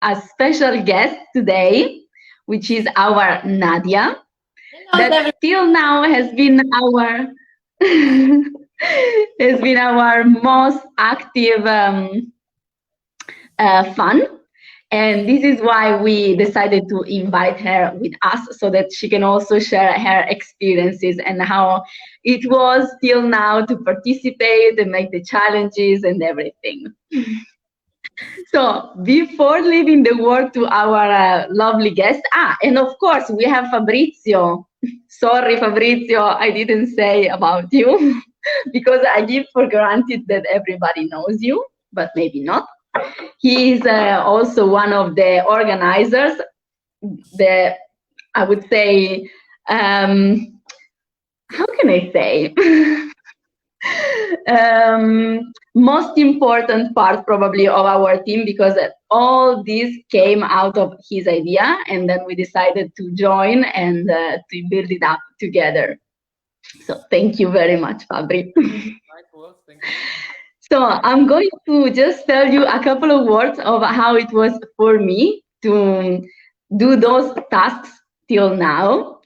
a special guest today, which is our Nadia, Hello, that till now has been our has been our most active fan. And this is why we decided to invite her with us so that she can also share her experiences and how it was till now to participate and make the challenges and everything. So before leaving the word to our lovely guest, and of course we have Fabrizio. Sorry, Fabrizio, I didn't say about you because I give for granted that everybody knows you, but maybe not. He is also one of the organizers. The I would say, how can I say? Most important part probably of our team because all this came out of his idea and then we decided to join and to build it up together. So thank you very much, Fabri. Right, well, thank you. So I'm going to just tell you a couple of words of how it was for me to do those tasks till now.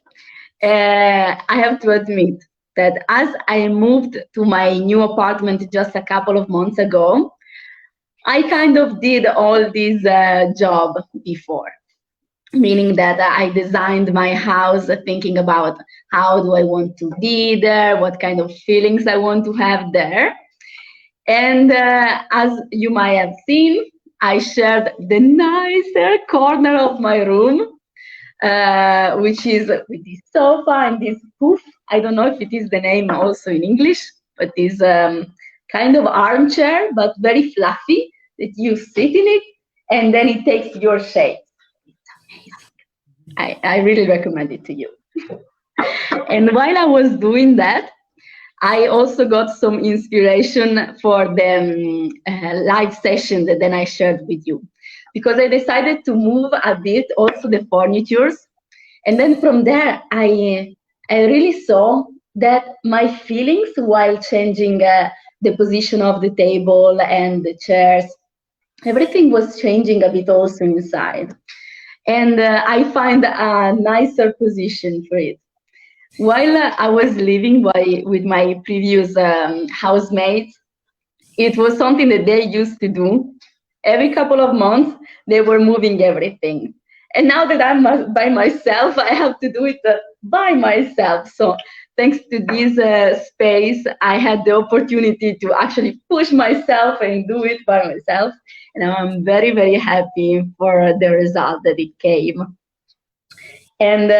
I have to admit that as I moved to my new apartment just a couple of months ago, I kind of did all this job before, meaning that I designed my house thinking about how do I want to be there, what kind of feelings I want to have there. And as you might have seen, I shared the nicer corner of my room, which is with this sofa and this poof. I don't know if it is the name also in English, but this kind of armchair, but very fluffy that you sit in it and then it takes your shape. I really recommend it to you. And while I was doing that, I also got some inspiration for the live session that then I shared with you. Because I decided to move a bit also the furnitures. And then from there, I really saw that my feelings while changing the position of the table and the chairs, everything was changing a bit also inside. And I find a nicer position for it. While I was living with my previous housemates, it was something that they used to do. Every couple of months, they were moving everything. And now that I'm by myself, I have to do it by myself. So, thanks to this space, I had the opportunity to actually push myself and do it by myself. And I'm very, very happy for the result that it came. And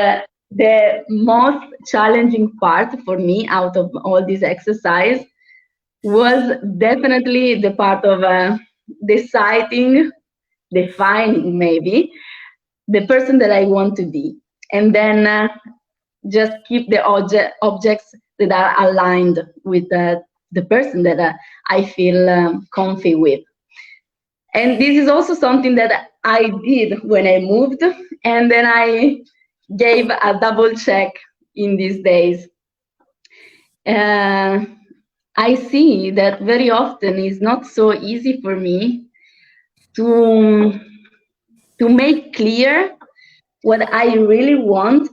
the most challenging part for me out of all this exercise was definitely the part of deciding, defining maybe, the person that I want to be. And then just keep the objects that are aligned with the person that I feel comfy with. And this is also something that I did when I moved, and then I gave a double check in these days. Uh, I see that very often it's not so easy for me to make clear what I really want,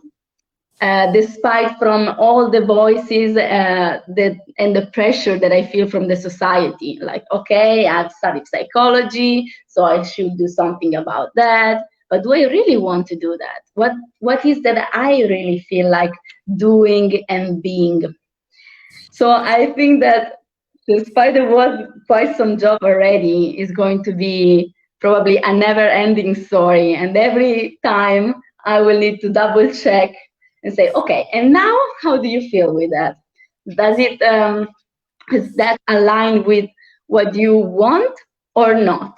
despite from all the voices that and the pressure that I feel from the society. Like, okay, I've studied psychology, so I should do something about that. But do I really want to do that? What is that I really feel like doing and being? So I think that despite it was quite some job already, is going to be probably a never-ending story. And every time I will need to double check and say, okay, and now how do you feel with that? Does it is that aligned with what you want or not?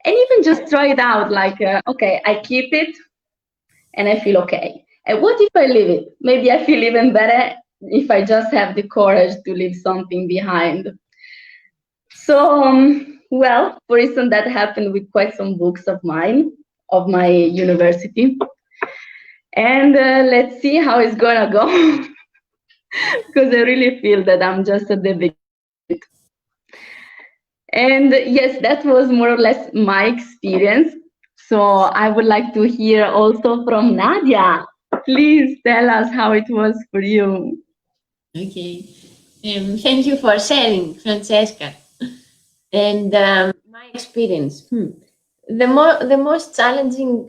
And even just try it out, like, okay, I keep it and I feel okay. And what if I leave it? Maybe I feel even better if I just have the courage to leave something behind. So, well, for instance, that happened with quite some books of mine, of my university. And let's see how it's gonna go, because I really feel that I'm just at the beginning of it. And yes, that was more or less my experience. So I would like to hear also from Nadia. Please tell us how it was for you. Okay. Thank you for sharing, Francesca. And my experience. The most challenging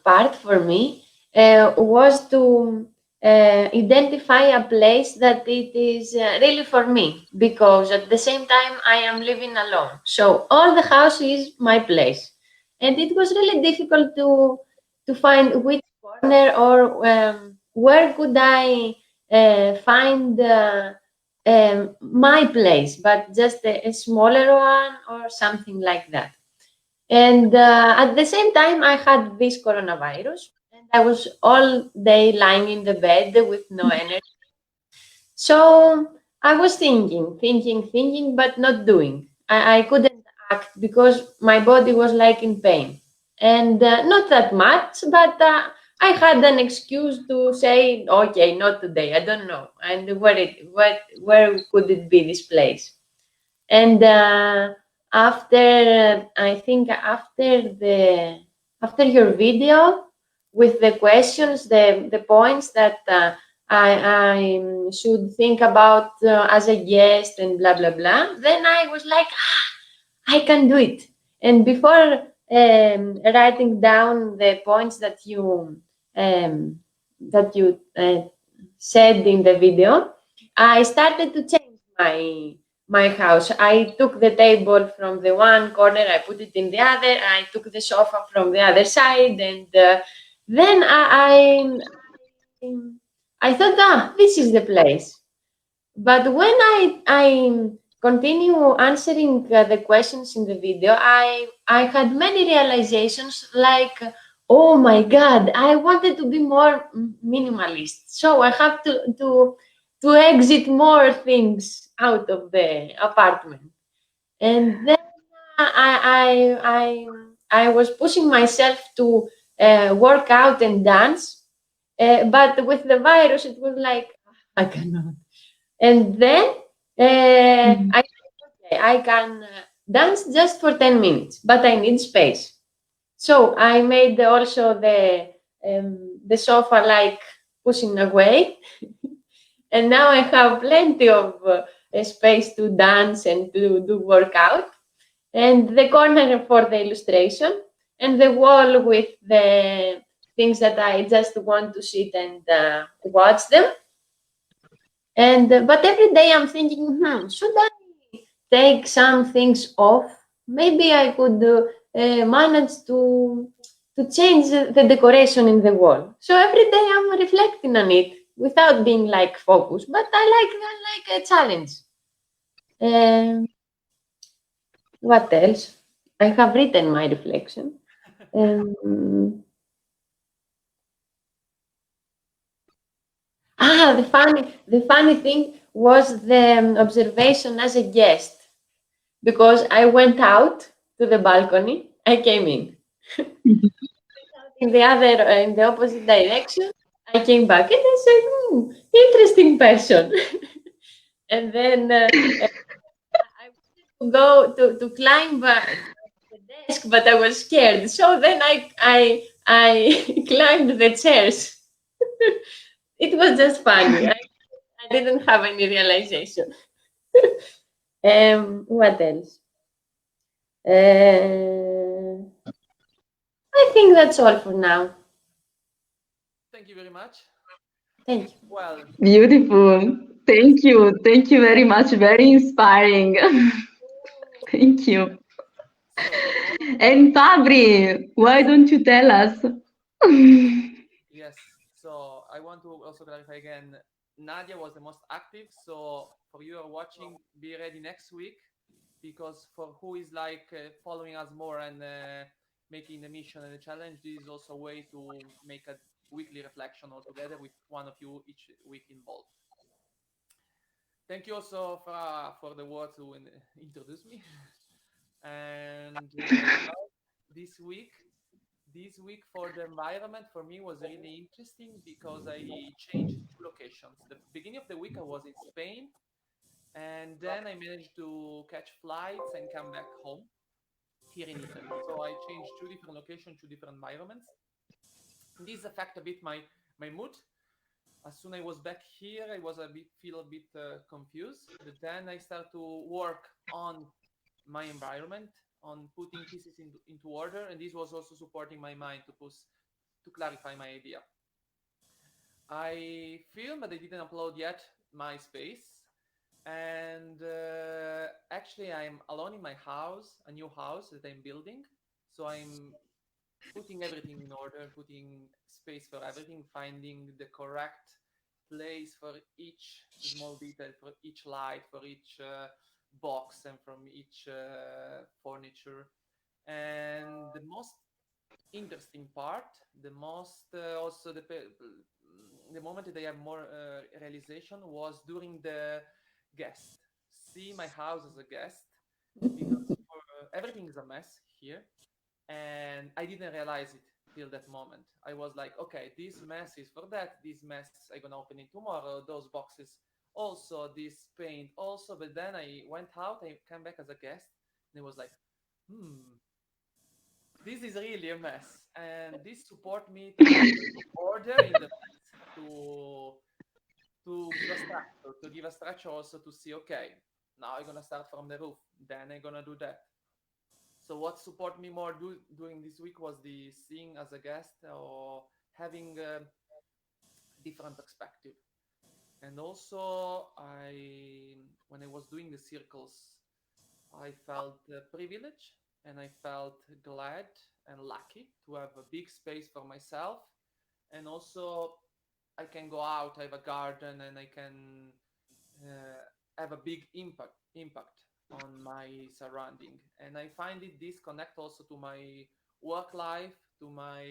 part for me was to identify a place that it is really for me, because at the same time I am living alone. So all the house is my place, and it was really difficult to find which corner or where could I find. My place, but just a smaller one or something like that. And at the same time, I had this coronavirus, and I was all day lying in the bed with no energy. So I was thinking, but not doing. I couldn't act because my body was like in pain. And not that much, but I had an excuse to say, okay, not today. I don't know. And where could it be this place? And I think after your video with the questions, the points that I should think about as a guest and blah blah blah, then I was like, I can do it. And before writing down the points um, that you said in the video, I started to change my house. I took the table from the one corner, I put it in the other. I took the sofa from the other side, and then I thought, this is the place. But when I continue answering the questions in the video, I had many realizations like, oh my God, I wanted to be more minimalist, so I have to exit more things out of the apartment. And then I was pushing myself to work out and dance, but with the virus, it was like, I cannot. And then Mhm. I can dance just for 10 minutes, but I need space. So I made also the sofa like pushing away, and now I have plenty of space to dance and to do workout, and the corner for the illustration, and the wall with the things that I just want to sit and watch them. And but every day I'm thinking, should I take some things off? Maybe I could manage to change the decoration in the wall. So every day I'm reflecting on it without being like focused. But I like a challenge. Um, what else? I have written my reflection. Um, the funny thing was the observation as a guest, because I went out to the balcony. I came in the opposite direction. I came back and I said, interesting person. And then I wanted to go to climb the desk, but I was scared. So then I climbed the chairs. It was just funny. I didn't have any realization. What else? Uh, I think that's all for now. Thank you very much. Thank you. Well, Beautiful. yes. Thank you. Thank you very much. Very inspiring. Thank you. So all of And Fabri, why don't you tell us? yes. So I want to also clarify again. Nadia was the most active. So for you who are watching, be ready next week, because for who is like following us more and making the mission and the challenge, this is also a way to make a weekly reflection all together with one of you each week involved. Thank you also for the word to introduce me. And well, this week, this week for the environment for me was really interesting because I changed two locations. The beginning of the week I was in Spain, and then I managed to catch flights and come back home. here in Italy. So I changed 2 different locations, 2 different environments. This affect a bit my mood. As soon as I was back here, I was feel a bit confused. But then I start to work on my environment, on putting pieces into order, and this was also supporting my mind to clarify my idea. I filmed, but I didn't upload yet my space. And actually, I'm alone in my house, a new house that I'm building. So I'm putting everything in order, putting space for everything, finding the correct place for each small detail, for each light, for each box, and from each furniture. And the most interesting part, the most also the moment that I have more realization was during the guest. See my house as a guest because everything is a mess here, and I didn't realize it till that moment. I was like, okay, this mess is for that. This mess I'm gonna open it tomorrow. Those boxes also, this paint also. But then I went out. I came back as a guest, and it was like, this is really a mess, and this support me to put order in the mess, to give a structure also to see, okay, now I'm gonna start from the roof, then I'm gonna do that. So what support me more during this week was the seeing as a guest or having a different perspective. And also, when I was doing the circles, I felt privileged and I felt glad and lucky to have a big space for myself. And also, I can go out, I have a garden, and I can have a big impact on my surrounding. And I find it disconnect also to my work life, to my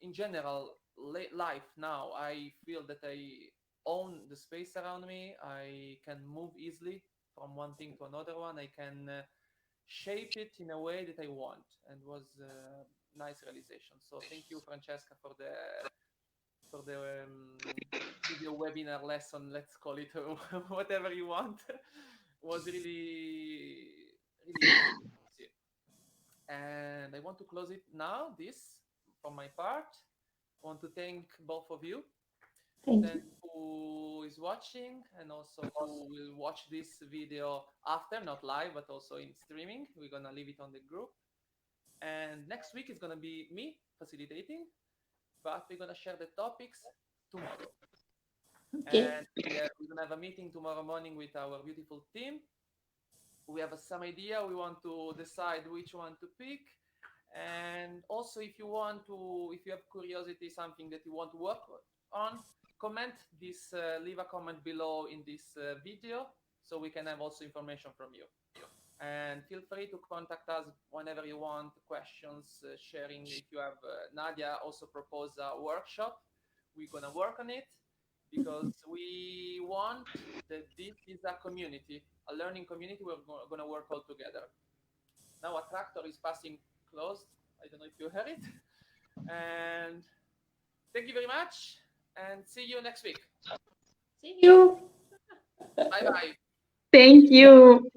in general life. Now I feel that I own the space around me. I can move easily from one thing to another one. I can shape it in a way that I want, and was a nice realization. So thank you, Francesca, for the video webinar lesson. Let's call it whatever you want. Was really interesting to see. And I want to close it now. This from my part. I want to thank both of you. Thank Then you. who is watching and also who will watch this video after, not live, but also in streaming. We're gonna leave it on the group. And next week is gonna be me facilitating, but we're gonna share the topics tomorrow. Okay. And we're gonna have a meeting tomorrow morning with our beautiful team. We have some idea. We want to decide which one to pick. And also, if you have curiosity, something that you want to work on, comment this, leave a comment below in this video so we can have also information from you. And feel free to contact us whenever you want, questions, sharing. If you have, Nadia also proposed a workshop. We're going to work on it because we want that this is a community, a learning community. We're going to work all together. Now a tractor is passing close. I don't know if you heard it. And thank you very much, and see you next week. See you. Bye bye. Thank you.